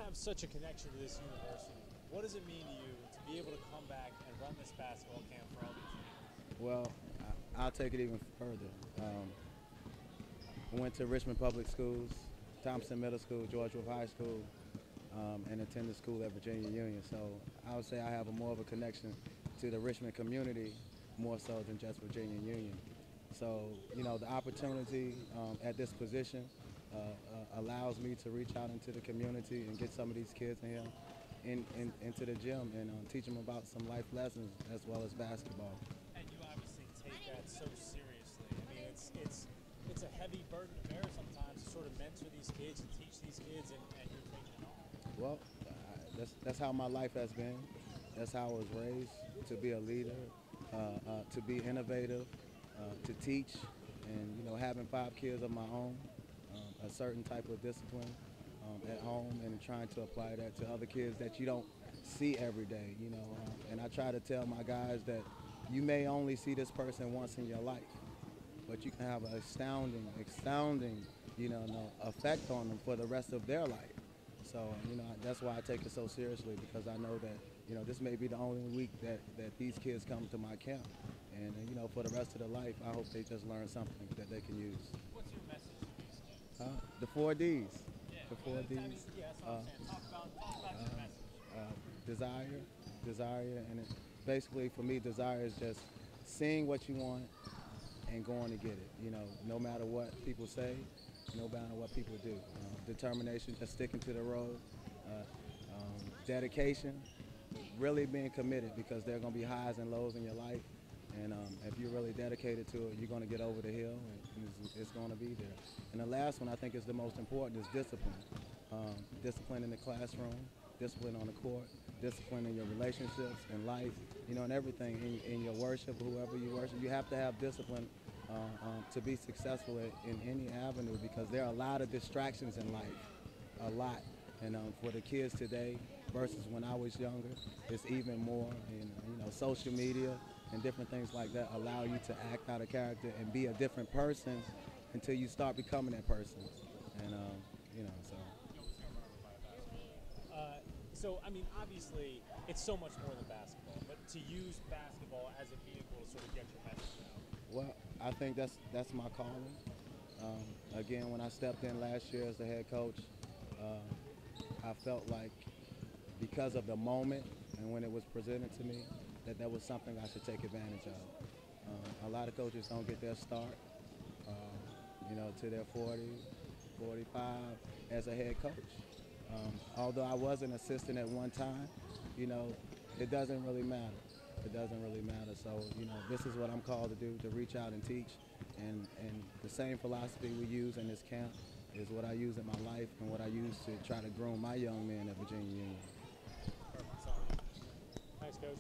have such a connection to this university. What does it mean to you to be able to come back and run this basketball camp for all these years? Well, I'll take it even further. I went to Richmond Public Schools, Thompson Middle School, George Wolfe High School, and attended school at Virginia Union. So I would say I have more of a connection to the Richmond community more so than just Virginia Union. So, you know, the opportunity at this position allows me to reach out into the community and get some of these kids in here into the gym and teach them about some life lessons as well as basketball. And you obviously take that so seriously. I mean, it's a heavy burden to bear sometimes to sort of mentor these kids and teach these kids, and you're taking it on. Well, that's how my life has been. That's how I was raised, to be a leader, to be innovative, to teach, and, you know, having 5 kids of my own, a certain type of discipline at home, and trying to apply that to other kids that you don't see every day, you know. And I try to tell my guys that you may only see this person once in your life, but you can have an astounding, you know, effect on them for the rest of their life. So, you know, that's why I take it so seriously, because I know that, you know, this may be the only week that these kids come to my camp. And, you know, for the rest of their life, I hope they just learn something that they can use. What's your message to these kids? The 4 Ds. Yeah, The 4 Ds. I mean, yeah, that's what I'm saying. Talk about your message. Desire, and basically for me, desire is just seeing what you want and going to get it. You know, no matter what people say, no matter what people do. Determination, just sticking to the road. Dedication, really being committed, because there are going to be highs and lows in your life. And if you're really dedicated to it, you're going to get over the hill, and it's going to be there. And the last one I think is the most important, is discipline. Discipline in the classroom, discipline on the court, discipline in your relationships and life, you know, and everything, in your worship, whoever you worship. You have to have discipline to be successful in any avenue, because there are a lot of distractions in life, a lot. And for the kids today versus when I was younger, it's even more. And, you know, social media and different things like that allow you to act out of character and be a different person until you start becoming that person. And, you know, so. So, I mean, obviously, it's so much more than basketball, but to use basketball as a vehicle to sort of get your message out. Well, I think that's my calling. Again, when I stepped in last year as the head coach, I felt like, because of the moment and when it was presented to me, that was something I should take advantage of. A lot of coaches don't get their start, you know, to their 40, 45 as a head coach. Although I was an assistant at one time, you know, it doesn't really matter. It doesn't really matter. So, you know, this is what I'm called to do, to reach out and teach. And the same philosophy we use in this camp is what I use in my life and what I use to try to groom my young men at Virginia Union. Perfect. Thanks, Coach.